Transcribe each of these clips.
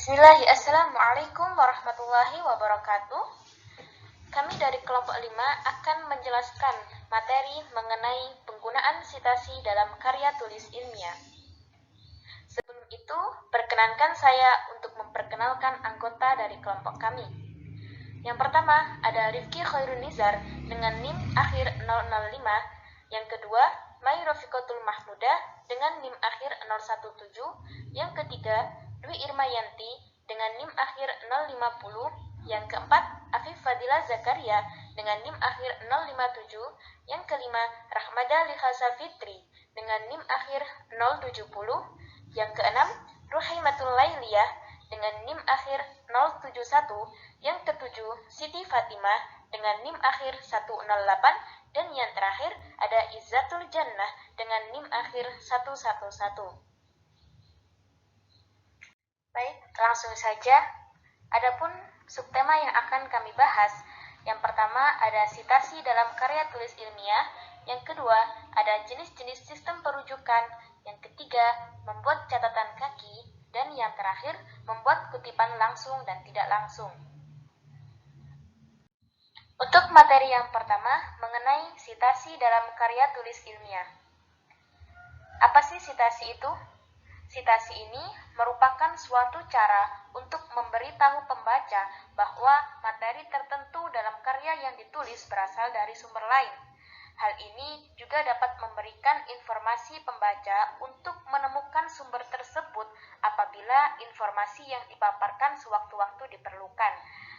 Assalamualaikum warahmatullahi wabarakatuh. Kami dari kelompok 5 akan menjelaskan materi mengenai penggunaan sitasi dalam karya tulis ilmiah. Sebelum itu, perkenankan saya untuk memperkenalkan anggota dari kelompok kami. Yang pertama, ada Rifki Khairunizar dengan NIM akhir 005. Yang kedua, Mai Rofikotul Mahmudah dengan NIM akhir 017. Yang ketiga, Dwi Irmayanti dengan NIM akhir 050. Yang keempat, Afif Fadila Zakaria dengan NIM akhir 057. Yang kelima, Rahmada Likhasa Fitri dengan NIM akhir 070. Yang keenam, Ruhaimatul Lailiyah dengan NIM akhir 071. Yang ketujuh, Siti Fatimah dengan NIM akhir 108. Dan yang terakhir, ada Izzatul Jannah dengan NIM akhir 111. Baik, langsung saja. Adapun subtema yang akan kami bahas, yang pertama ada sitasi dalam karya tulis ilmiah, yang kedua ada jenis-jenis sistem perujukan, yang ketiga membuat catatan kaki, dan yang terakhir membuat kutipan langsung dan tidak langsung. Untuk materi yang pertama mengenai sitasi dalam karya tulis ilmiah. Apa sih sitasi itu? Sitasi ini merupakan suatu cara untuk memberitahu pembaca bahwa materi tertentu dalam karya yang ditulis berasal dari sumber lain. Hal ini juga dapat memberikan informasi pembaca untuk menemukan sumber tersebut apabila informasi yang dipaparkan sewaktu-waktu diperlukan,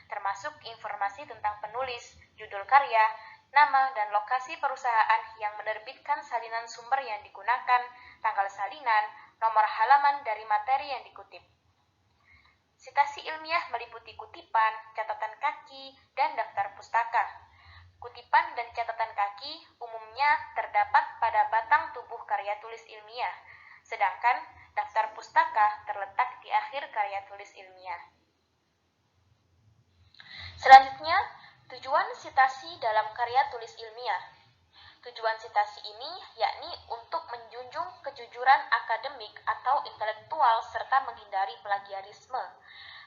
termasuk informasi tentang penulis, judul karya, nama dan lokasi perusahaan yang menerbitkan salinan sumber yang digunakan, tanggal salinan, nomor halaman dari materi yang dikutip. Sitasi ilmiah meliputi kutipan, catatan kaki, dan daftar pustaka. Kutipan dan catatan kaki umumnya terdapat pada batang tubuh karya tulis ilmiah, sedangkan daftar pustaka terletak di akhir karya tulis ilmiah. Selanjutnya, tujuan sitasi dalam karya tulis ilmiah. Tujuan sitasi ini yakni untuk menjunjung kejujuran akademik atau intelektual serta menghindari plagiarisme.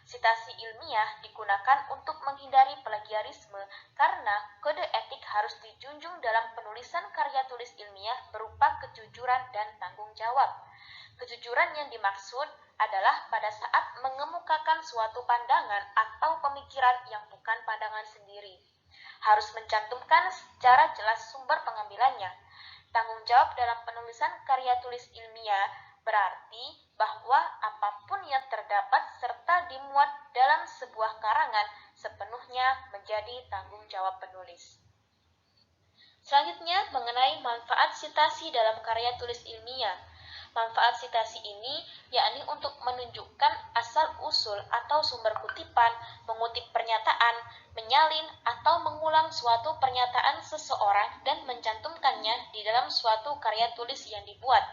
Sitasi ilmiah digunakan untuk menghindari plagiarisme karena kode etik harus dijunjung dalam penulisan karya tulis ilmiah berupa kejujuran dan tanggung jawab. Kejujuran yang dimaksud adalah pada saat mengemukakan suatu pandangan atau pemikiran yang bukan pandangan sendiri. Harus mencantumkan secara jelas sumber pengambilannya. Tanggung jawab dalam penulisan karya tulis ilmiah berarti bahwa apapun yang terdapat serta dimuat dalam sebuah karangan sepenuhnya menjadi tanggung jawab penulis. Selanjutnya mengenai manfaat sitasi dalam karya tulis ilmiah. Manfaat sitasi ini yakni untuk menunjukkan asal-usul atau sumber kutipan, mengutip pernyataan, menyalin atau mengulang suatu pernyataan seseorang dan mencantumkannya di dalam suatu karya tulis yang dibuat,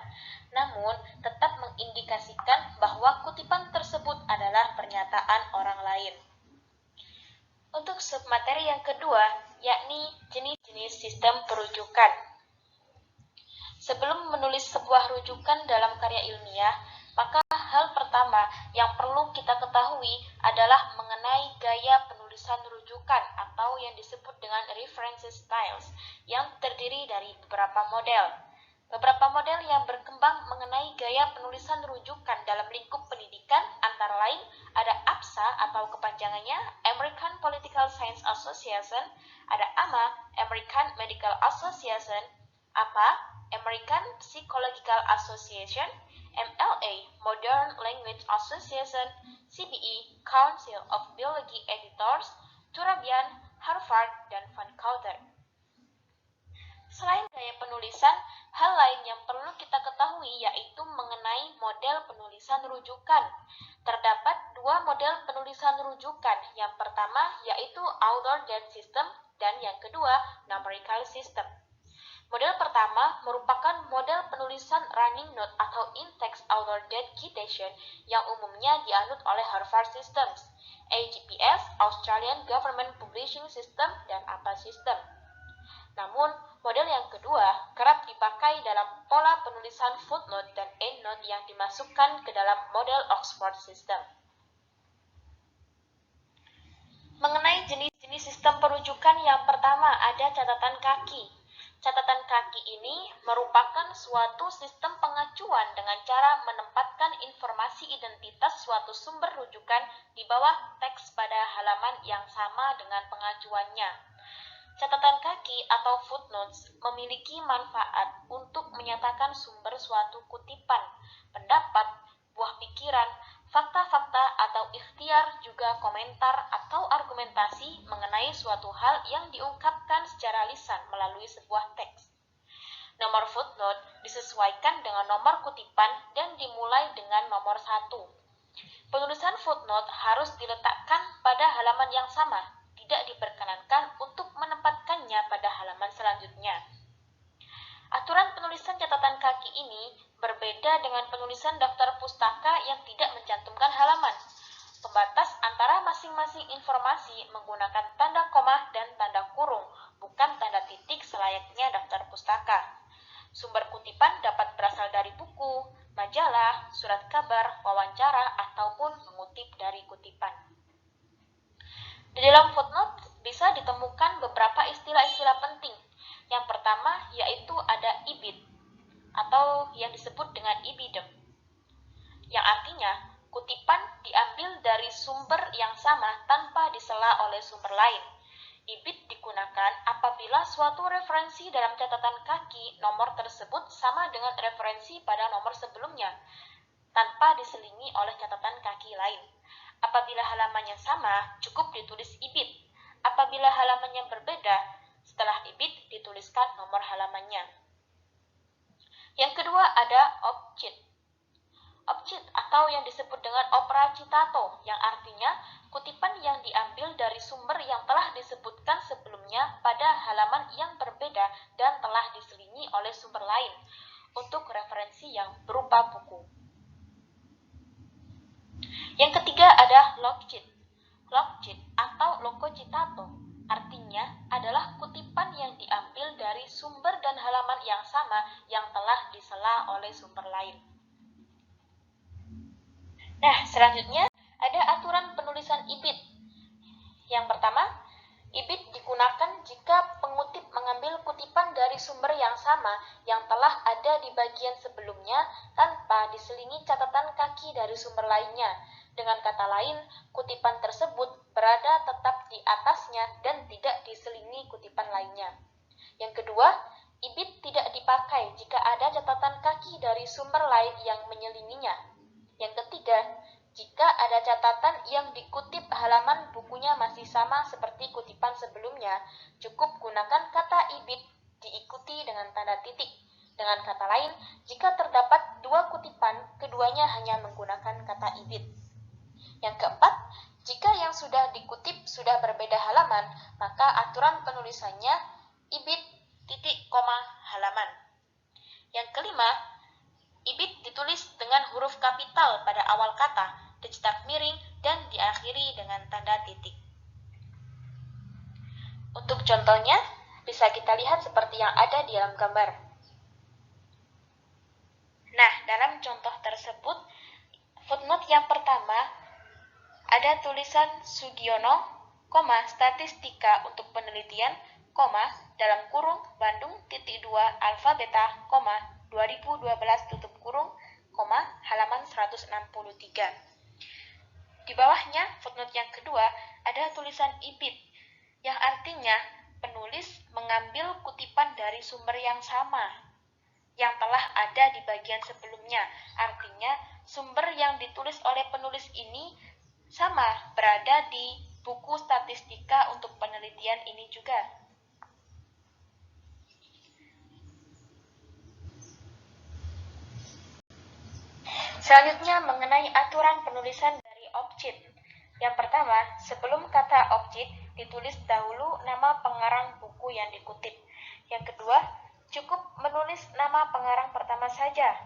namun tetap mengindikasikan bahwa kutipan tersebut adalah pernyataan orang lain. Untuk submateri yang kedua, yakni jenis-jenis sistem perujukan. Sebelum menulis sebuah rujukan dalam karya ilmiah, maka hal pertama yang perlu kita ketahui adalah mengenai gaya penulisan rujukan atau yang disebut dengan reference styles yang terdiri dari beberapa model. Beberapa model yang berkembang mengenai gaya penulisan rujukan dalam lingkup pendidikan antara lain ada APSA atau kepanjangannya American Political Science Association, ada AMA, American Medical Association, APA, American Psychological Association, MLA, Modern Language Association, CBE, Council of Biology Editors, Turabian, Harvard, dan Vancouver. Selain gaya penulisan, hal lain yang perlu kita ketahui yaitu mengenai model penulisan rujukan. Terdapat dua model penulisan rujukan. Yang pertama yaitu Author Date System dan yang kedua Numerical System. Model pertama merupakan model penulisan running note atau in-text author date citation yang umumnya dianut oleh Harvard Systems, AGPS, Australian Government Publishing System, dan APA System. Namun, model yang kedua kerap dipakai dalam pola penulisan footnote dan endnote yang dimasukkan ke dalam model Oxford System. Mengenai jenis-jenis sistem perujukan, yang pertama ada catatan kaki. Catatan kaki ini merupakan suatu sistem pengacuan dengan cara menempatkan informasi identitas suatu sumber rujukan di bawah teks pada halaman yang sama dengan pengacuannya. Catatan kaki atau footnotes memiliki manfaat untuk menyatakan sumber suatu kutipan, pendapat, buah pikiran, fakta-fakta atau ikhtiar, juga komentar atau argumentasi mengenai suatu hal yang diungkapkan secara lisan melalui sebuah teks. Nomor footnote disesuaikan dengan nomor kutipan dan dimulai dengan nomor 1. Penulisan footnote harus diletakkan pada halaman yang sama, tidak diperkenankan untuk menempatkannya pada halaman selanjutnya. Aturan penulisan catatan kaki ini berbeda dengan penulisan daftar pustaka yang tidak mencantumkan halaman. Pembatas antara masing-masing informasi menggunakan tanda koma dan tanda kurung, bukan tanda titik selayaknya daftar pustaka. Sumber kutipan dapat berasal dari buku, majalah, surat kabar, wawancara, ataupun mengutip dari kutipan. Di dalam footnote bisa ditemukan beberapa istilah-istilah penting. Yang pertama yaitu ada ibid atau yang disebut dengan ibidem, yang artinya kutipan diambil dari sumber yang sama tanpa disela oleh sumber lain. Ibid digunakan apabila suatu referensi dalam catatan kaki nomor tersebut sama dengan referensi pada nomor sebelumnya, tanpa diselingi oleh catatan kaki lain. Apabila halamannya sama, cukup ditulis ibid. Apabila halamannya berbeda, setelah ibid dituliskan nomor halamannya. Yang kedua ada object. Object atau yang disebut dengan opera citato, yang artinya kutipan yang diambil dari sumber yang telah disebutkan sebelumnya pada halaman yang berbeda dan telah diselingi oleh sumber lain untuk referensi yang berupa buku. Yang ketiga ada logcit. Logcit atau loco citato artinya adalah kutipan yang diambil dari sumber dan halaman yang sama yang telah disela oleh sumber lain. Nah, selanjutnya ada aturan penulisan ibid. Yang pertama, ibid digunakan jika pengutip mengambil kutipan dari sumber yang sama yang telah ada di bagian sebelumnya tanpa diselingi catatan kaki dari sumber lainnya. Dengan kata lain, kutipan tersebut berada tetap di atasnya dan tidak diselingi kutipan lainnya. Yang kedua, ibid tidak dipakai jika ada catatan kaki dari sumber lain yang menyelinginya. Yang ketiga, jika ada catatan yang dikutip halaman bukunya masih sama seperti kutipan sebelumnya, cukup gunakan kata ibid diikuti dengan tanda titik. Dengan kata lain, jika terdapat dua kutipan, keduanya hanya menggunakan kata ibid. Yang keempat, jika yang sudah dikutip sudah berbeda halaman, maka aturan penulisannya ibid titik koma halaman. Yang kelima, ibid ditulis dengan huruf kapital pada awal kata, dicetak miring, dan diakhiri dengan tanda titik. Untuk contohnya, bisa kita lihat seperti yang ada di dalam gambar. Nah, dalam contoh tersebut, footnote yang pertama ada tulisan Sugiono, statistika untuk penelitian, dalam kurung Bandung .2 alfa beta, 2012 tutup kurung, halaman 163. Di bawahnya, footnote yang kedua, ada tulisan ibid, yang artinya penulis mengambil kutipan dari sumber yang sama, yang telah ada di bagian sebelumnya. Artinya, sumber yang ditulis oleh penulis ini sama berada di buku statistika untuk penelitian ini juga. Selanjutnya mengenai aturan penulisan dari objek. Yang pertama, sebelum kata objek ditulis dahulu nama pengarang buku yang dikutip. Yang kedua, cukup menulis nama pengarang pertama saja.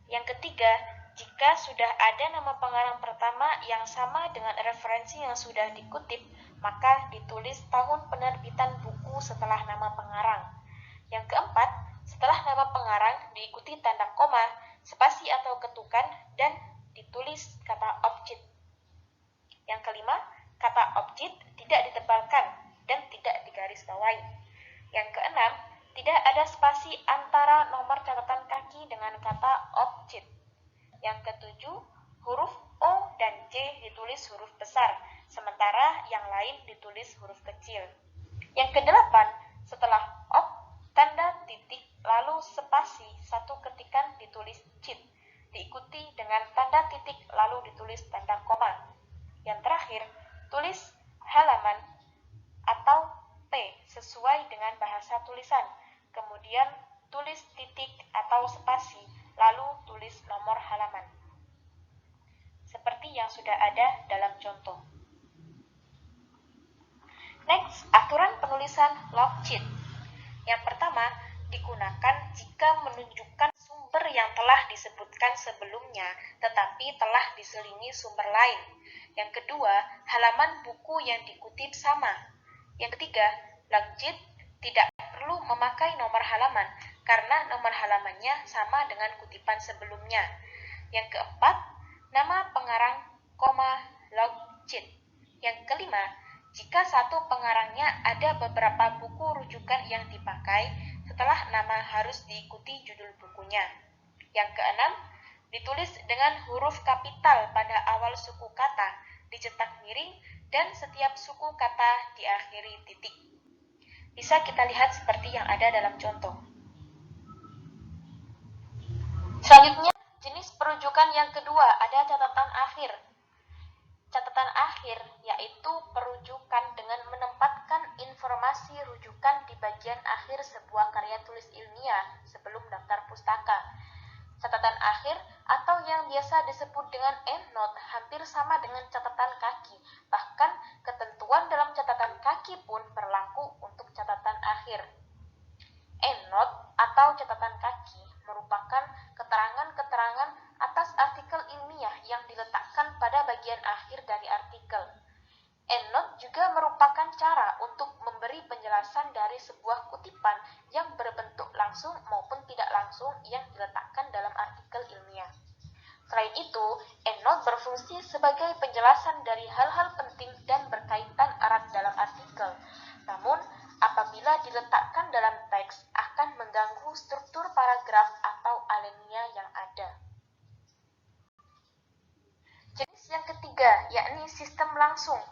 Yang ketiga, jika sudah ada nama pengarang pertama yang sama dengan referensi yang sudah dikutip, maka ditulis tahun penerbitan buku setelah nama pengarang. Yang keempat, setelah nama pengarang diikuti tanda koma, spasi atau ketukan, dan ditulis kata objek. Yang kelima, kata objek tidak ditebalkan dan tidak digarisbawahi. Yang keenam, tidak ada spasi antara nomor catatan kaki dengan kata objek. Yang ketujuh, huruf O dan C ditulis huruf besar, sementara yang lain ditulis huruf kecil. Yang kedelapan, setelah tanda titik lalu spasi satu ketikan ditulis cit, diikuti dengan tanda titik lalu ditulis tanda koma. Yang terakhir, tulis halaman atau T sesuai dengan bahasa tulisan, kemudian tulis titik atau spasi, lalu tulis nomor halaman. Seperti yang sudah ada dalam contoh. Next, aturan penulisan log sheet. Yang pertama, digunakan jika menunjukkan sumber yang telah disebutkan sebelumnya, tetapi telah diselingi sumber lain. Yang kedua, halaman buku yang dikutip sama. Yang ketiga, log sheet tidak perlu memakai nomor halaman, karena nomor halamannya sama dengan kutipan sebelumnya. Yang keempat, nama pengarang, log sheet. Yang kelima, jika satu pengarangnya ada beberapa buku rujukan yang dipakai, setelah nama harus diikuti judul bukunya. Yang keenam, ditulis dengan huruf kapital pada awal suku kata, dicetak miring, dan setiap suku kata diakhiri titik. Bisa kita lihat seperti yang ada dalam contoh. Selanjutnya, jenis perujukan yang kedua ada catatan akhir. Catatan akhir yaitu perujukan dengan menempatkan informasi rujukan di bagian akhir sebuah karya tulis ilmiah sebelum daftar pustaka. Catatan akhir atau yang biasa disebut dengan endnote hampir sama dengan catatan kaki. Bahkan ketentuan dalam catatan kaki pun berlaku untuk catatan akhir. Endnote atau catatan kaki merupakan keterangan-keterangan atas artikel ilmiah yang diletakkan pada bagian akhir dari artikel. Endnote juga merupakan cara untuk memberi penjelasan dari sebuah kutipan yang berbentuk langsung maupun tidak langsung yang diletakkan dalam artikel ilmiah. Selain itu, endnote berfungsi sebagai penjelasan dari hal-hal penting dan berkaitan erat dalam artikel. Namun, apabila diletakkan dalam teks, akan mengganggu struktur paragraf atau alinea yang ada. Jenis yang ketiga, yakni sistem langsung.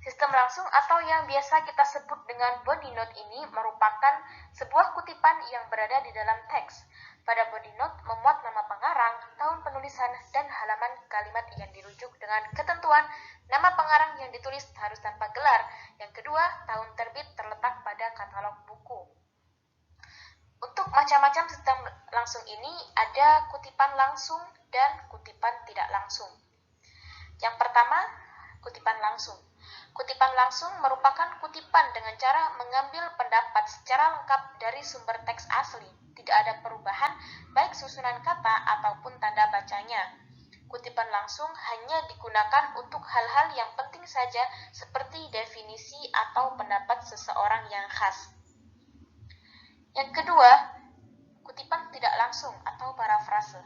Sistem langsung atau yang biasa kita sebut dengan body note ini merupakan sebuah kutipan yang berada di dalam teks. Pada body note memuat nama pengarang, tahun penulisan, dan halaman kalimat yang dirujuk dengan ketentuan nama pengarang yang ditulis harus tanpa gelar. Yang kedua, tahun terbit terletak pada katalog buku. Untuk macam-macam sistem langsung ini ada kutipan langsung dan kutipan tidak langsung. Yang pertama, kutipan langsung. Kutipan langsung merupakan kutipan dengan cara mengambil pendapat secara lengkap dari sumber teks asli. Tidak ada perubahan baik susunan kata ataupun tanda bacanya. Kutipan langsung hanya digunakan untuk hal-hal yang penting saja seperti definisi atau pendapat seseorang yang khas. Yang kedua, kutipan tidak langsung atau parafrase.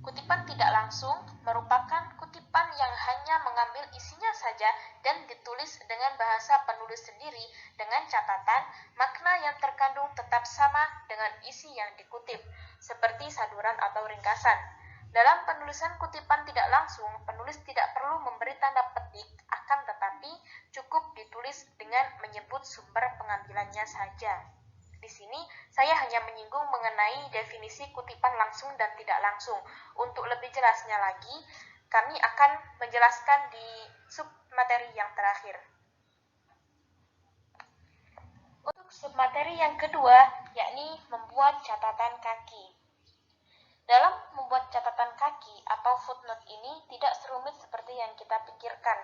Kutipan tidak langsung merupakan kutipan yang hanya mengambil isinya saja dan ditulis dengan bahasa penulis sendiri dengan catatan makna yang terkandung tetap sama dengan isi yang dikutip, seperti saduran atau ringkasan. Dalam penulisan kutipan tidak langsung, penulis tidak perlu memberi tanda petik, akan tetapi cukup ditulis dengan menyebut sumber pengambilannya saja. Di sini, saya hanya menyinggung mengenai definisi kutipan langsung dan tidak langsung. Untuk lebih jelasnya lagi, kami akan menjelaskan di submateri yang terakhir. Untuk submateri yang kedua, yakni membuat catatan kaki. Dalam membuat catatan kaki atau footnote ini tidak serumit seperti yang kita pikirkan.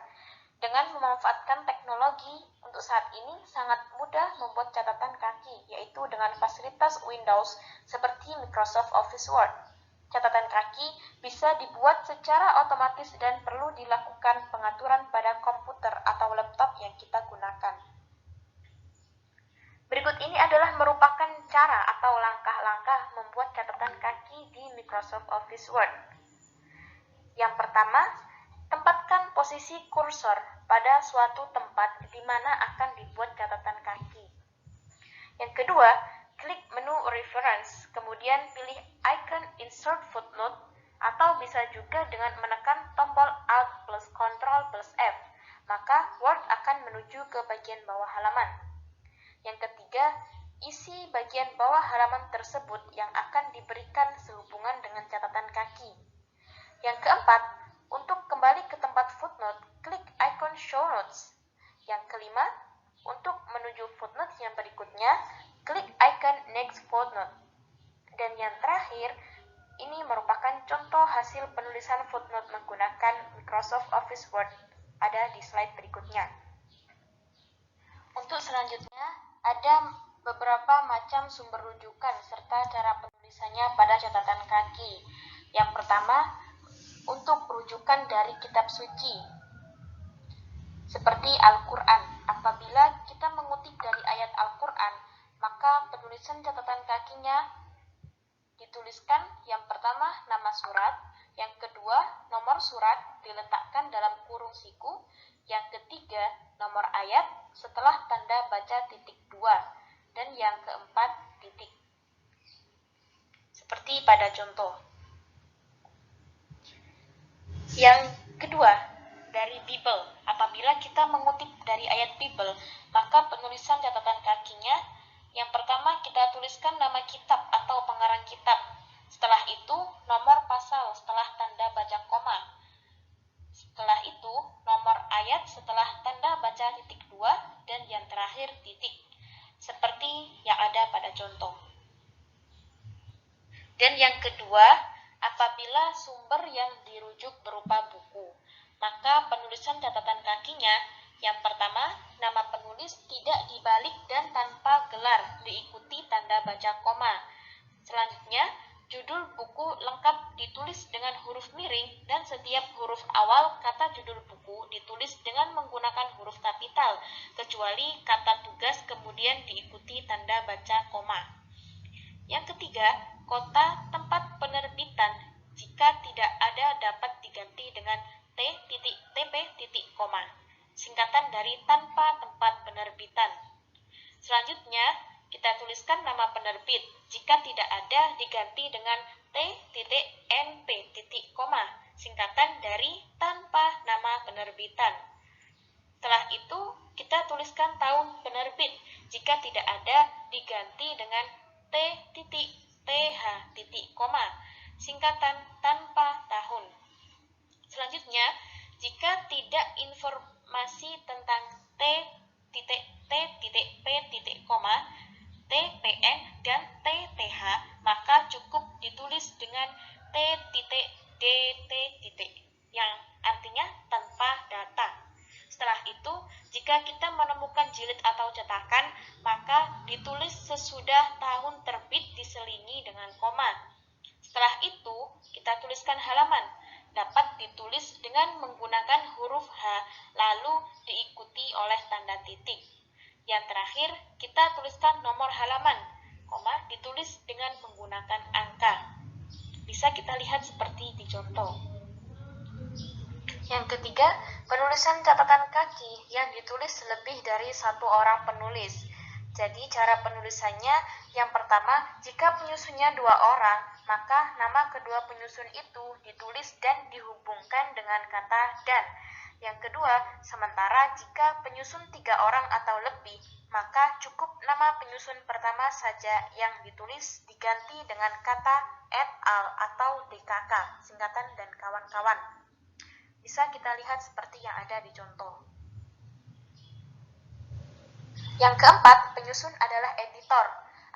Dengan memanfaatkan teknologi, untuk saat ini sangat mudah membuat catatan kaki, yaitu dengan fasilitas Windows seperti Microsoft Office Word. Catatan kaki bisa dibuat secara otomatis dan perlu dilakukan pengaturan pada komputer atau laptop yang kita gunakan. Berikut ini adalah merupakan cara atau langkah-langkah membuat catatan kaki di Microsoft Office Word. Yang pertama, tempatkan posisi kursor pada suatu tempat di mana akan dibuat catatan kaki. Yang kedua, klik menu reference, kemudian pilih icon insert footnote, atau bisa juga dengan menekan tombol Alt plus Ctrl plus F, maka Word akan menuju ke bagian bawah halaman. Yang ketiga, isi bagian bawah halaman tersebut yang akan diberikan sehubungan dengan catatan kaki. Yang keempat, untuk kembali ke tempat footnote, klik icon show notes. Yang kelima, untuk menuju footnote yang berikutnya, klik icon next footnote. Dan yang terakhir, ini merupakan contoh hasil penulisan footnote menggunakan Microsoft Office Word. Ada di slide berikutnya. Untuk selanjutnya, ada beberapa macam sumber rujukan serta cara penulisannya pada catatan kaki. Yang pertama, untuk rujukan dari kitab suci, seperti Al-Quran. Apabila kita mengutip dari ayat Al-Quran, maka penulisan catatan kakinya dituliskan yang pertama nama surat, yang kedua nomor surat diletakkan dalam kurung siku, yang ketiga nomor ayat setelah tanda baca titik 2, dan yang keempat titik. Seperti pada contoh. Yang kedua, dari Bible. Apabila kita mengutip dari ayat Bible, maka penulisan catatan kakinya yang pertama kita tuliskan nama kitab atau pengarang kitab. Setelah itu nomor pasal setelah tanda baca koma. Setelah itu nomor ayat setelah tanda baca titik 2, dan yang terakhir titik. Seperti yang ada pada contoh. Dan yang kedua, apabila sumber yang dirujuk berupa buku, maka penulisan catatan kakinya yang pertama, nama penulis tidak dibalik dan tanpa gelar, diikuti tanda baca koma. Selanjutnya, judul buku lengkap ditulis dengan huruf miring dan setiap huruf awal kata judul buku ditulis dengan menggunakan huruf kapital, kecuali kata tugas kemudian diikuti tanda baca koma. Yang ketiga, kota tempat penerbitan jika tidak ada dapat diganti dengan t.tp. Singkatan dari tanpa tempat penerbitan. Selanjutnya, kita tuliskan nama penerbit. Jika tidak ada, diganti dengan t.np. Singkatan dari tanpa nama penerbitan. Setelah itu, kita tuliskan tahun penerbit. Jika tidak ada, diganti dengan t.th. Singkatan tanpa tahun. Selanjutnya, jika tidak informasi tentang t.p, tpn, dan tth, maka cukup ditulis dengan t.dt, yang artinya tanpa data. Setelah itu, jika kita menemukan jilid atau cetakan, maka ditulis sesudah tahun terbit diselingi dengan koma. Setelah itu, kita tuliskan halaman. Dapat ditulis dengan menggunakan huruf H, lalu diikuti oleh tanda titik. Yang terakhir, kita tuliskan nomor halaman, ditulis dengan menggunakan angka. Bisa kita lihat seperti di contoh. Yang ketiga, penulisan catatan kaki yang ditulis lebih dari satu orang penulis. Jadi cara penulisannya, yang pertama, jika penyusunnya 2 orang, maka nama kedua penyusun itu ditulis dan dihubungkan dengan kata dan. Yang kedua, sementara jika penyusun 3 orang atau lebih, maka cukup nama penyusun pertama saja yang ditulis diganti dengan kata et al atau DKK, singkatan dan kawan-kawan. Bisa kita lihat seperti yang ada di contoh. Yang keempat, penyusun adalah editor.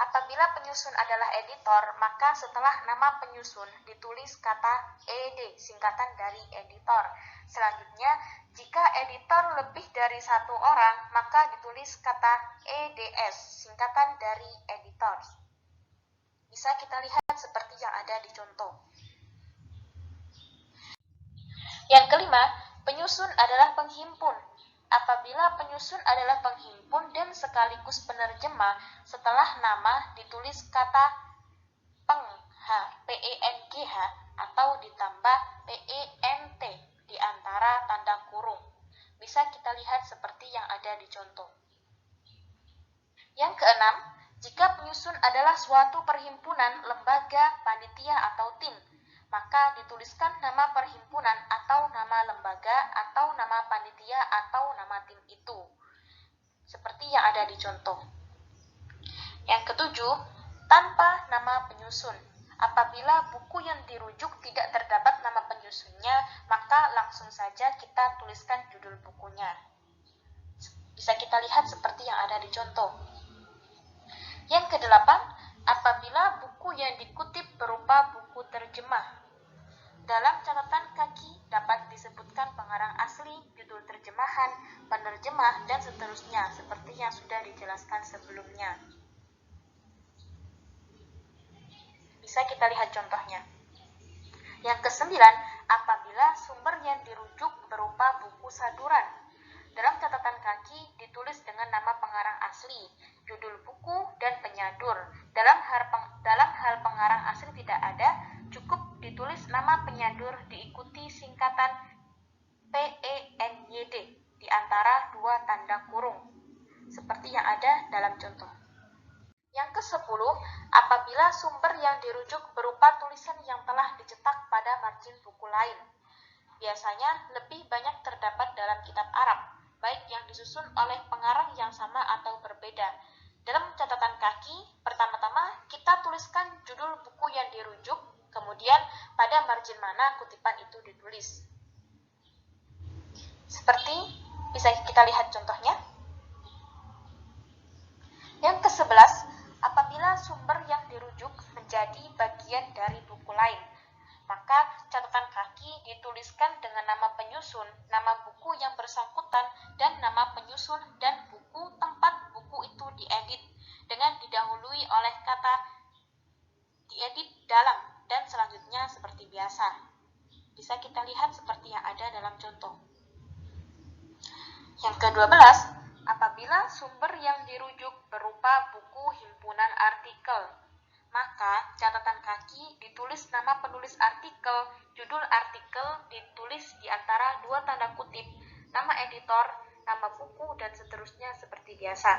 Apabila penyusun adalah editor, maka setelah nama penyusun ditulis kata ed, singkatan dari editor. Selanjutnya, jika editor lebih dari 1 orang, maka ditulis kata eds, singkatan dari editor. Bisa kita lihat seperti yang ada di contoh. Yang kelima, penyusun adalah penghimpun. Apabila penyusun adalah penghimpun dan sekaligus penerjemah, setelah nama ditulis kata pengh atau ditambah pent di antara tanda kurung ada di contoh. Yang keenam, jika penyusun adalah suatu perhimpunan, lembaga, panitia, atau tim, maka dituliskan nama perhimpunan atau nama lembaga atau nama panitia atau nama tim itu, seperti yang ada di contoh. Yang ketujuh, tanpa nama penyusun. Apabila buku yang dirujuk tidak terdapat nama penyusunnya, maka langsung saja kita tuliskan judul bukunya. Bisa kita lihat seperti yang ada di contoh. Yang kedelapan, apabila buku yang dikutip berupa buku terjemah. Dalam catatan kaki dapat disebutkan pengarang asli, judul terjemahan, penerjemah, dan seterusnya, seperti yang sudah dijelaskan sebelumnya. Bisa kita lihat contohnya. Yang kesembilan, apabila sumber yang dirujuk berupa buku saduran. Dalam catatan kaki ditulis dengan nama pengarang asli, judul buku, dan penyadur. Dalam hal pengarang asli tidak ada, cukup ditulis nama penyadur diikuti singkatan PENYD di antara dua tanda kurung, seperti yang ada dalam contoh. Yang ke-10, apabila sumber yang dirujuk berupa tulisan yang telah dicetak pada margin buku lain. Biasanya lebih banyak terdapat dalam kitab Arab, baik yang disusun oleh pengarang yang sama atau berbeda. Dalam catatan kaki, pertama-tama kita tuliskan judul buku yang dirujuk, kemudian pada margin mana kutipan itu ditulis. Seperti bisa kita lihat contohnya. Yang ke-11, apabila sumber yang dirujuk menjadi bagian dari buku lain, maka catatan kaki dituliskan dengan nama penyusun, nama buku yang bersangkutan, dan nama penyusun dan buku tempat buku itu diedit, dengan didahului oleh kata diedit dalam, dan selanjutnya seperti biasa. Bisa kita lihat seperti yang ada dalam contoh. Yang ke-12, apabila sumber yang dirujuk berupa buku himpunan artikel, maka catatan kaki ditulis nama penulis artikel, judul artikel ditulis di antara dua tanda kutip, nama editor, nama buku, dan seterusnya seperti biasa.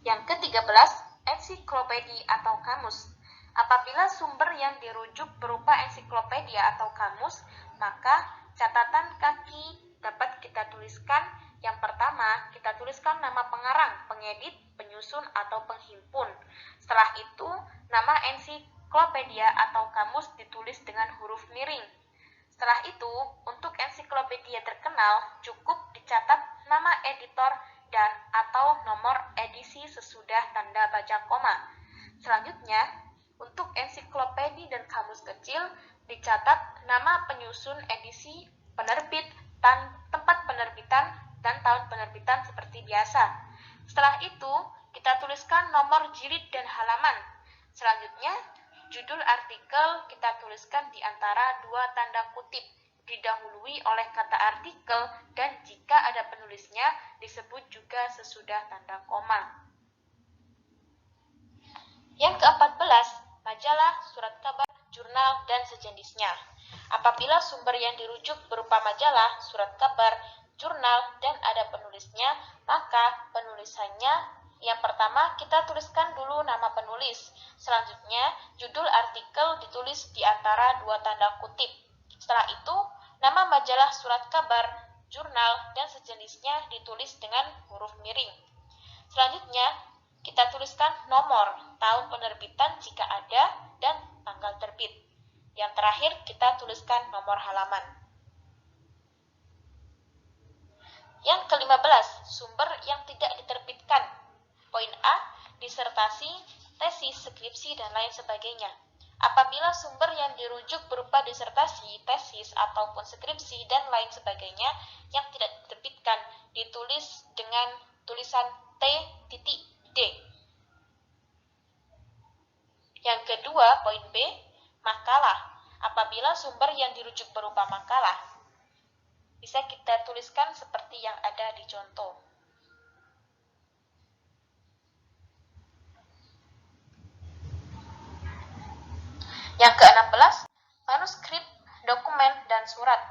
Yang ke-13, ensiklopedia atau kamus. Apabila sumber yang dirujuk berupa ensiklopedia atau kamus, maka catatan kaki dapat kita tuliskan. Yang pertama, kita tuliskan nama pengarang, pengedit, penyusun, atau penghimpun. Setelah itu, nama ensiklopedia atau kamus ditulis dengan huruf miring. Setelah itu, untuk ensiklopedia terkenal, cukup dicatat nama editor dan atau nomor edisi sesudah tanda baca koma. Selanjutnya, untuk ensiklopedia dan kamus kecil, dicatat nama penyusun edisi, penerbit, tempat penerbitan, dan tahun penerbitan seperti biasa. Setelah itu, kita tuliskan nomor jilid dan halaman. Selanjutnya, judul artikel kita tuliskan di antara dua tanda kutip, didahului oleh kata artikel, dan jika ada penulisnya, disebut juga sesudah tanda koma. Yang ke-14, majalah, surat kabar, jurnal, dan sejenisnya. Apabila sumber yang dirujuk berupa majalah, surat kabar, jurnal, dan ada penulisnya, maka penulisannya yang pertama kita tuliskan dulu nama penulis. Selanjutnya, judul artikel ditulis di antara dua tanda kutip. Setelah itu, nama majalah, surat kabar, jurnal, dan sejenisnya ditulis dengan huruf miring. Selanjutnya, kita tuliskan nomor, tahun penerbitan jika ada, dan tanggal terbit. Yang terakhir, kita tuliskan nomor halaman. Yang ke-15, sumber yang tidak diterbitkan. Poin A, disertasi, tesis, skripsi, dan lain sebagainya. Apabila sumber yang dirujuk berupa disertasi, tesis, ataupun skripsi, dan lain sebagainya yang tidak diterbitkan, ditulis dengan tulisan T.D. Yang kedua, poin B, makalah. Apabila sumber yang dirujuk berupa makalah, bisa kita tuliskan seperti yang ada di contoh. Yang ke-16, manuskrip, dokumen, dan surat.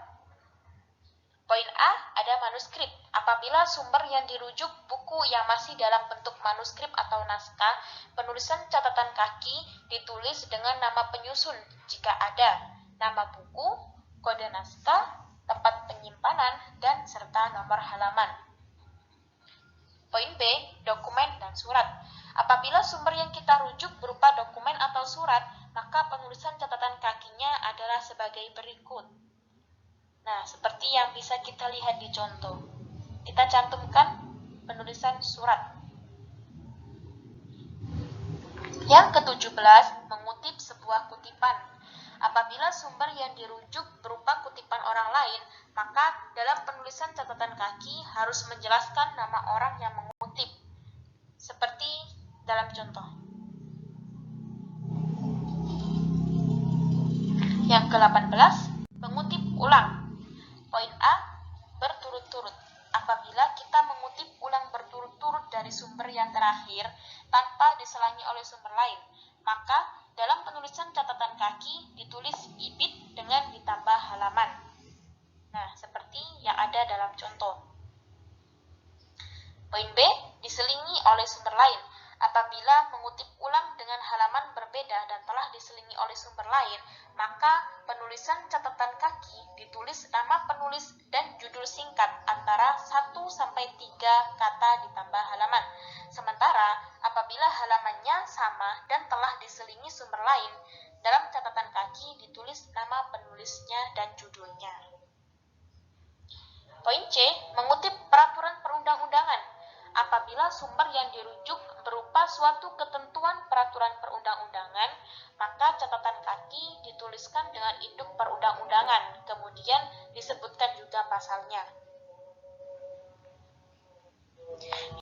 Poin A, ada manuskrip. Apabila sumber yang dirujuk buku yang masih dalam bentuk manuskrip atau naskah, penulisan catatan kaki ditulis dengan nama penyusun jika ada, nama buku, kode naskah, tempat penyimpanan, dan serta nomor halaman. Poin B, dokumen dan surat. Apabila sumber yang kita rujuk berupa dokumen atau surat, maka penulisan catatan kakinya adalah sebagai berikut. Nah, seperti yang bisa kita lihat di contoh. Kita cantumkan penulisan surat. Yang ke-17, mengutip sebuah kutipan. Apabila sumber yang dirujuk berupa kutipan orang lain, maka dalam penulisan catatan kaki harus menjelaskan nama orang yang mengutip. Seperti dalam contoh. Yang ke-18, mengutip ulang. Poin A, berturut-turut. Apabila kita mengutip ulang berturut-turut dari sumber yang terakhir tanpa diselangi oleh sumber lain, maka dalam penulisan catatan kaki ditulis bibit dengan ditambah halaman. Nah, seperti yang ada dalam contoh. Poin B, diselingi oleh sumber lain. Apabila mengutip ulang dengan halaman berbeda dan telah diselingi oleh sumber lain, maka penulisan catatan kaki ditulis nama penulis dan judul singkat antara 1-3 kata ditambah halaman. Sementara apabila halamannya sama dan telah diselingi sumber lain, dalam catatan kaki ditulis nama penulisnya dan judulnya. Poin C, mengutip peraturan perundang-undangan. Apabila sumber yang dirujuk berupa suatu ketentuan peraturan perundang-undangan, maka catatan kaki dituliskan dengan induk perundang-undangan, kemudian disebutkan juga pasalnya.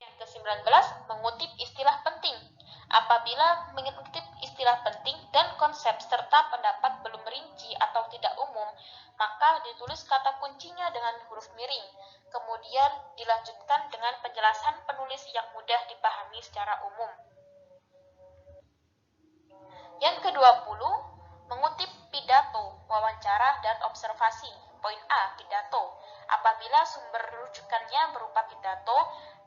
Yang ke-19, mengutip istilah penting. Apabila mengutip istilah penting dan konsep serta pendapat belum rinci atau tidak umum, maka ditulis kata kuncinya dengan huruf miring, kemudian dilanjutkan dengan penjelasan penulis yang mudah dipahami secara umum. Yang ke-20, mengutip pidato, wawancara, dan observasi. Poin A, pidato. Apabila sumber rujukannya berupa pidato,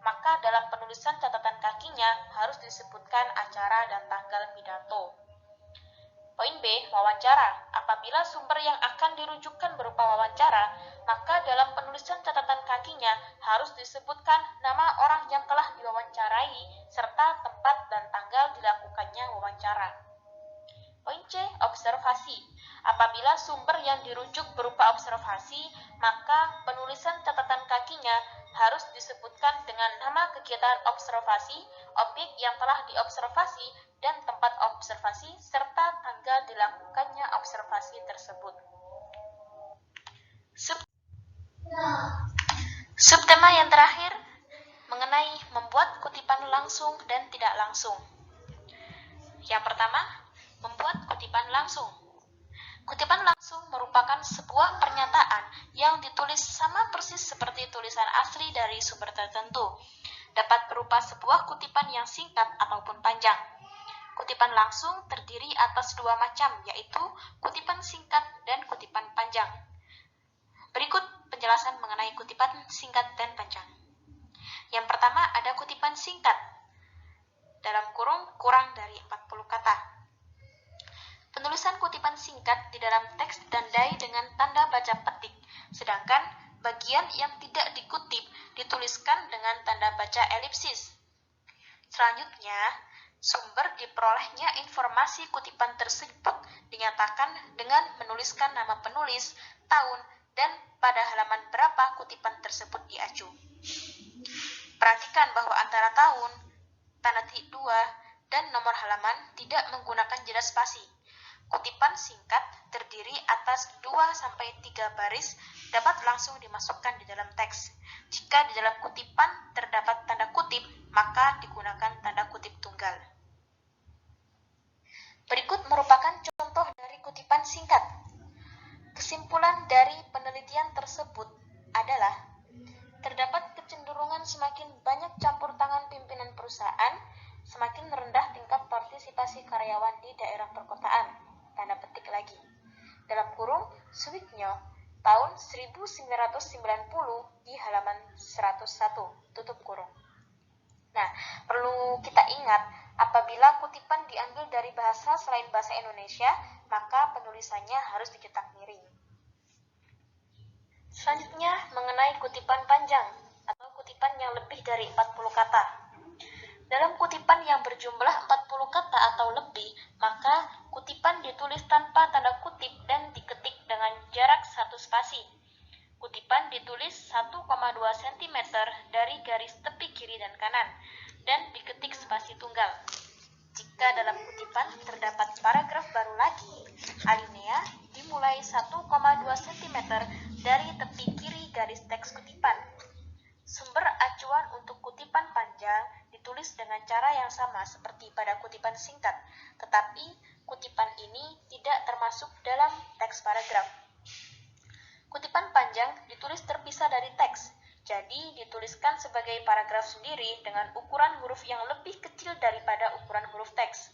maka dalam penulisan catatan kakinya harus disebutkan acara dan tanggal pidato. Poin B, wawancara. Apabila sumber yang akan dirujukkan berupa wawancara, maka dalam penulisan catatan kakinya harus disebutkan nama orang yang telah diwawancarai serta tempat dan tanggal dilakukannya wawancara. Poin C, observasi. Apabila sumber yang dirujuk berupa observasi, maka penulisan catatan kakinya harus disebutkan dengan nama kegiatan observasi, objek yang telah diobservasi, dan tempat observasi, serta tanggal dilakukannya observasi tersebut. Subtema yang terakhir mengenai membuat kutipan langsung dan tidak langsung. Yang pertama, membuat kutipan langsung. Kutipan langsung merupakan sebuah pernyataan yang ditulis sama persis seperti tulisan asli dari sumber tertentu. Dapat berupa sebuah kutipan yang singkat ataupun panjang. Kutipan langsung terdiri atas dua macam, yaitu kutipan singkat dan kutipan panjang. Berikut penjelasan mengenai kutipan singkat dan panjang. Yang pertama ada kutipan singkat, dalam kurung kurang dari 40 kata. Penulisan kutipan singkat di dalam teks ditandai dengan tanda baca petik, sedangkan bagian yang tidak dikutip dituliskan dengan tanda baca elipsis. Selanjutnya, sumber diperolehnya informasi kutipan tersebut dinyatakan dengan menuliskan nama penulis, tahun, dan pada halaman berapa kutipan tersebut diacu. Perhatikan bahwa antara tahun, tanda titik 2, dan nomor halaman tidak menggunakan jeda spasi. Kutipan singkat terdiri atas 2-3 baris dapat langsung dimasukkan di dalam teks. Jika di dalam kutipan terdapat tanda kutip, maka digunakan tanda kutip tunggal. Berikut merupakan contoh dari kutipan singkat. Kesimpulan dari penelitian tersebut adalah terdapat kecenderungan semakin banyak campur tangan pimpinan perusahaan, semakin rendah tingkat partisipasi karyawan di daerah perkotaan. Tanda petik lagi. Dalam kurung, Swigno tahun 1999 1990 di halaman 101, tutup kurung. Nah, perlu kita ingat, apabila kutipan diambil dari bahasa selain bahasa Indonesia, maka penulisannya harus dicetak miring. Selanjutnya, mengenai kutipan panjang atau kutipan yang lebih dari 40 kata. Dalam kutipan yang berjumlah 40 kata atau lebih, maka kutipan ditulis tanpa tanda kutip dan diketik dengan jarak 1 spasi. Kutipan ditulis 1,2 cm dari garis tepi kiri dan kanan, dan diketik spasi tunggal. Jika dalam kutipan terdapat paragraf baru lagi, alinea dimulai 1,2 cm dari tepi kiri garis teks kutipan. Sumber acuan untuk kutipan panjang ditulis dengan cara yang sama seperti pada kutipan singkat, tetapi kutipan ini tidak termasuk dalam teks paragraf. Kutipan panjang ditulis terpisah dari teks, jadi dituliskan sebagai paragraf sendiri dengan ukuran huruf yang lebih kecil daripada ukuran huruf teks.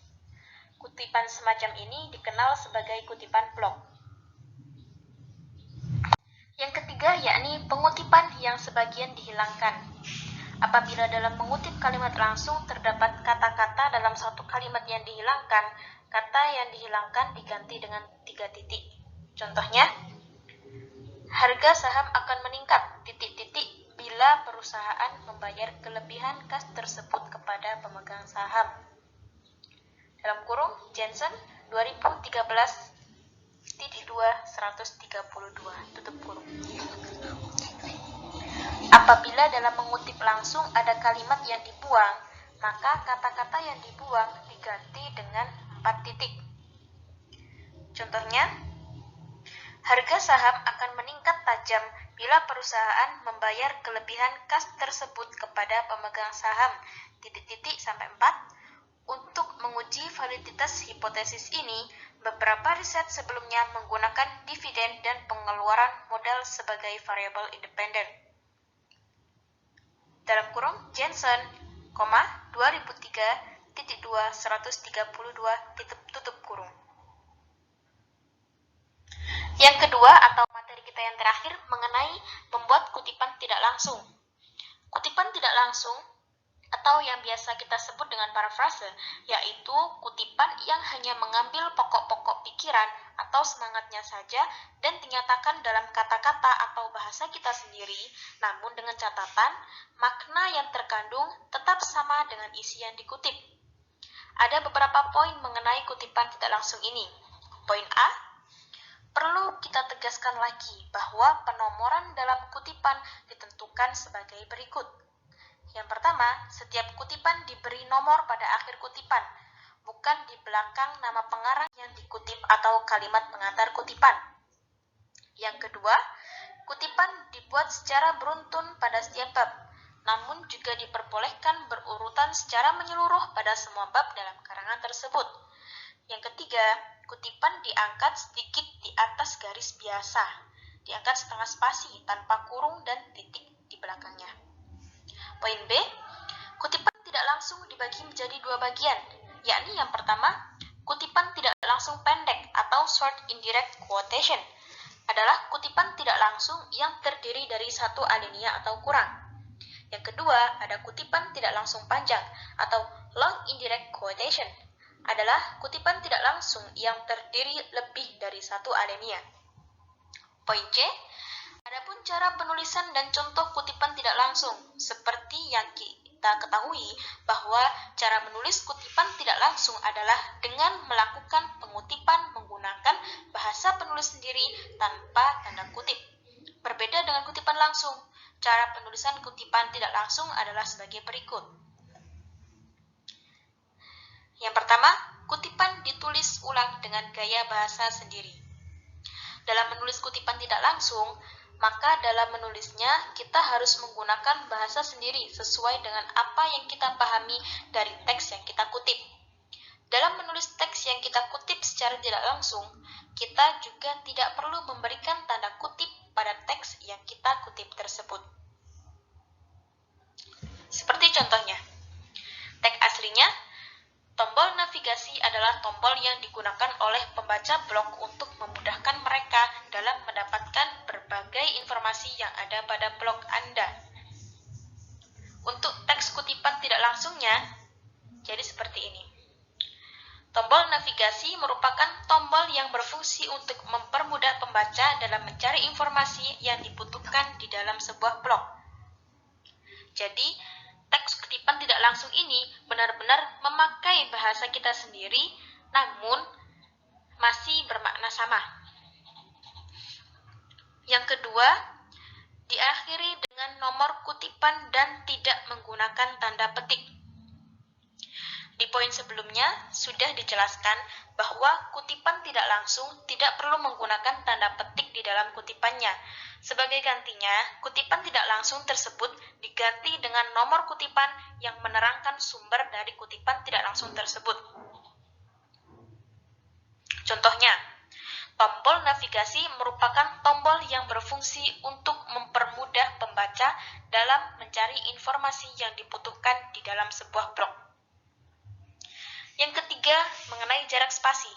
Kutipan semacam ini dikenal sebagai kutipan blok. Yang ketiga yakni pengutipan yang sebagian dihilangkan. Apabila dalam mengutip kalimat langsung terdapat kata-kata dalam satu kalimat yang dihilangkan, kata yang dihilangkan diganti dengan 3 titik. Contohnya, harga saham akan meningkat, bila perusahaan membayar kelebihan kas tersebut kepada pemegang saham. Dalam kurung, Jensen 2013 132, tutup kurung. Apabila dalam mengutip langsung ada kalimat yang dibuang, maka kata-kata yang dibuang diganti dengan 4 titik. Contohnya, harga saham akan meningkat tajam bila perusahaan membayar kelebihan kas tersebut kepada pemegang saham, sampai 4. Untuk menguji validitas hipotesis ini, beberapa riset sebelumnya menggunakan dividen dan pengeluaran modal sebagai variabel independen. Dalam kurung, Jensen, 2003.2 132, tutup kurung. Yang kedua atau materi kita yang terakhir mengenai membuat kutipan tidak langsung. Kutipan tidak langsung atau yang biasa kita sebut dengan parafrase, yaitu kutipan yang hanya mengambil pokok-pokok pikiran atau semangatnya saja dan dinyatakan dalam kata-kata atau bahasa kita sendiri, namun dengan catatan, makna yang terkandung tetap sama dengan isi yang dikutip. Ada beberapa poin mengenai kutipan tidak langsung ini. Poin A, perlu kita tegaskan lagi bahwa penomoran dalam kutipan ditentukan sebagai berikut. Yang pertama, setiap kutipan diberi nomor pada akhir kutipan, bukan di belakang nama pengarang yang dikutip atau kalimat pengantar kutipan. Yang kedua, kutipan dibuat secara beruntun pada setiap bab, namun juga diperbolehkan berurutan secara menyeluruh pada semua bab dalam karangan tersebut. Yang ketiga, kutipan diangkat sedikit di atas garis biasa, diangkat setengah spasi tanpa kurung dan titik di belakangnya. Poin B, kutipan tidak langsung dibagi menjadi 2 bagian, yakni yang pertama, kutipan tidak langsung pendek atau short indirect quotation adalah kutipan tidak langsung yang terdiri dari 1 alinea atau kurang. Yang kedua, ada kutipan tidak langsung panjang atau long indirect quotation adalah kutipan tidak langsung yang terdiri lebih dari 1 alinea. Poin C, adapun cara penulisan dan contoh kutipan tidak langsung, seperti yang kita ketahui bahwa cara menulis kutipan tidak langsung adalah dengan melakukan pengutipan menggunakan bahasa penulis sendiri tanpa tanda kutip. Berbeda dengan kutipan langsung, cara penulisan kutipan tidak langsung adalah sebagai berikut. Yang pertama, kutipan ditulis ulang dengan gaya bahasa sendiri. Dalam menulis kutipan tidak langsung, maka dalam menulisnya kita harus menggunakan bahasa sendiri sesuai dengan apa yang kita pahami dari teks yang kita kutip. Dalam menulis teks yang kita kutip secara tidak langsung, kita juga tidak perlu memberikan tanda kutip pada teks yang kita kutip tersebut. Seperti contohnya, teks aslinya, tombol navigasi adalah tombol yang digunakan oleh pembaca blog untuk memudahkan mereka dalam mendapatkan berbagai informasi informasi yang ada pada blog Anda. Untuk teks kutipan tidak langsungnya, jadi seperti ini. Tombol navigasi merupakan tombol yang berfungsi untuk mempermudah pembaca dalam mencari informasi yang dibutuhkan di dalam sebuah blog. Jadi, teks kutipan tidak langsung ini benar-benar memakai bahasa kita sendiri, namun masih bermakna sama. Yang kedua, diakhiri dengan nomor kutipan dan tidak menggunakan tanda petik. Di poin sebelumnya sudah dijelaskan bahwa kutipan tidak langsung tidak perlu menggunakan tanda petik di dalam kutipannya. Sebagai gantinya, kutipan tidak langsung tersebut diganti dengan nomor kutipan yang menerangkan sumber dari kutipan tidak langsung tersebut. Contohnya, tombol navigasi merupakan tombol yang berfungsi untuk mempermudah pembaca dalam mencari informasi yang dibutuhkan di dalam sebuah blog. Yang ketiga, mengenai jarak spasi.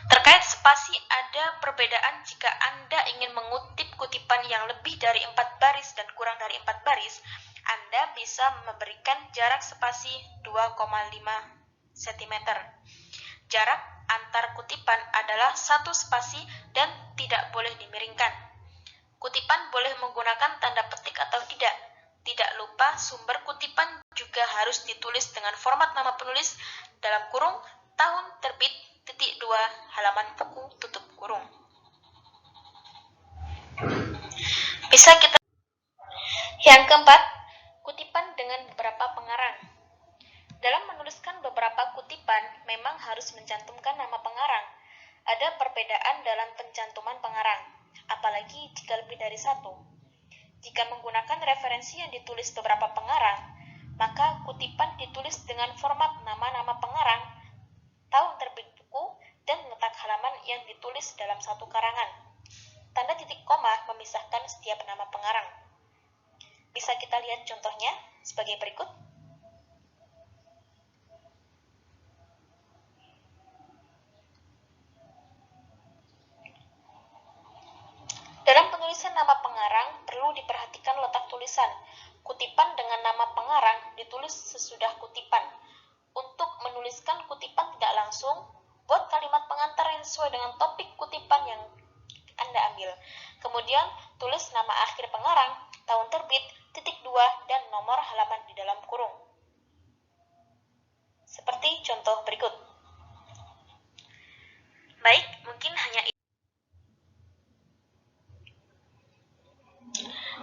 Terkait spasi, ada perbedaan jika Anda ingin mengutip kutipan yang lebih dari 4 baris dan kurang dari 4 baris, Anda bisa memberikan jarak spasi 2,5 cm. Jarak antar kutipan adalah 1 spasi dan tidak boleh dimiringkan. Kutipan boleh menggunakan tanda petik atau tidak. Tidak lupa sumber kutipan juga harus ditulis dengan format nama penulis dalam kurung tahun terbit .2 halaman buku tutup kurung. Bisa kita. Yang keempat, kutipan dengan beberapa pengarang. Dalam menuliskan beberapa kutipan memang harus mencantumkan nama pengarang. Ada perbedaan dalam pencantuman pengarang, apalagi jika lebih dari satu. Jika menggunakan referensi yang ditulis beberapa pengarang, maka kutipan ditulis dengan format nama-nama pengarang, tahun terbit buku, dan letak halaman yang ditulis dalam satu karangan. Tanda titik koma memisahkan setiap nama pengarang. Bisa kita lihat contohnya sebagai berikut. Dalam penulisan nama pengarang, perlu diperhatikan letak tulisan. Kutipan dengan nama pengarang ditulis sesudah kutipan. Untuk menuliskan kutipan tidak langsung, buat kalimat pengantar yang sesuai dengan topik kutipan yang Anda ambil. Kemudian, tulis nama akhir pengarang, tahun terbit, .2, dan nomor halaman di dalam kurung. Seperti contoh berikut. Baik, mungkin hanya itu.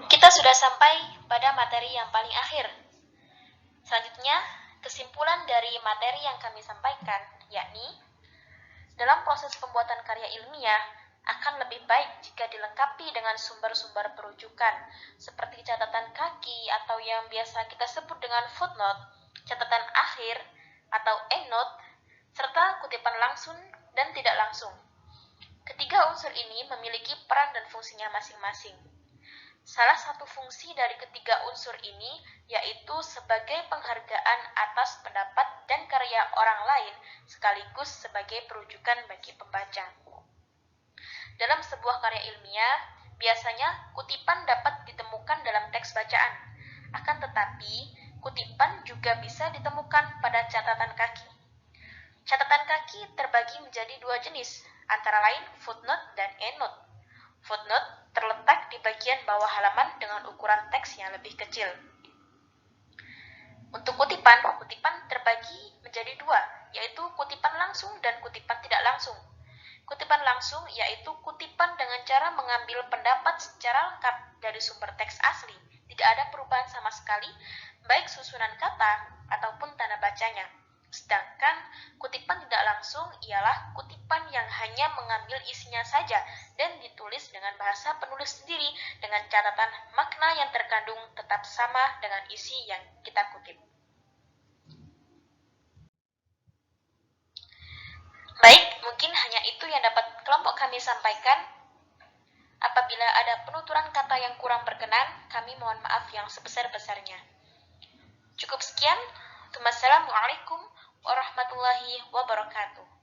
Kita sudah sampai pada materi yang paling akhir. Selanjutnya, kesimpulan dari materi yang kami sampaikan, yakni dalam proses pembuatan karya ilmiah akan lebih baik jika dilengkapi dengan sumber-sumber perujukan, seperti catatan kaki atau yang biasa kita sebut dengan footnote, catatan akhir atau endnote, serta kutipan langsung dan tidak langsung. Ketiga unsur ini memiliki peran dan fungsinya masing-masing. Salah satu fungsi dari ketiga unsur ini yaitu sebagai penghargaan atas pendapat dan karya orang lain sekaligus sebagai perujukan bagi pembaca. Dalam sebuah karya ilmiah, biasanya kutipan dapat ditemukan dalam teks bacaan. Akan tetapi, kutipan juga bisa ditemukan pada catatan kaki. Catatan kaki terbagi menjadi dua jenis, antara lain footnote dan endnote. Footnote terletak di bagian bawah halaman dengan ukuran teks yang lebih kecil. Untuk kutipan terbagi menjadi dua, yaitu kutipan langsung dan kutipan tidak langsung. Kutipan langsung yaitu kutipan dengan cara mengambil pendapat secara lengkap dari sumber teks asli. Tidak ada perubahan sama sekali, baik susunan kata ataupun tanda bacanya. Sedangkan kutipan tidak langsung ialah kutipan yang hanya mengambil isinya saja dan ditulis dengan bahasa penulis sendiri dengan catatan makna yang terkandung tetap sama dengan isi yang kita kutip. Baik, mungkin hanya itu yang dapat kelompok kami sampaikan. Apabila ada penuturan kata yang kurang berkenan, kami mohon maaf yang sebesar-besarnya. Cukup sekian. Wassalamualaikum warahmatullahi wabarakatuh.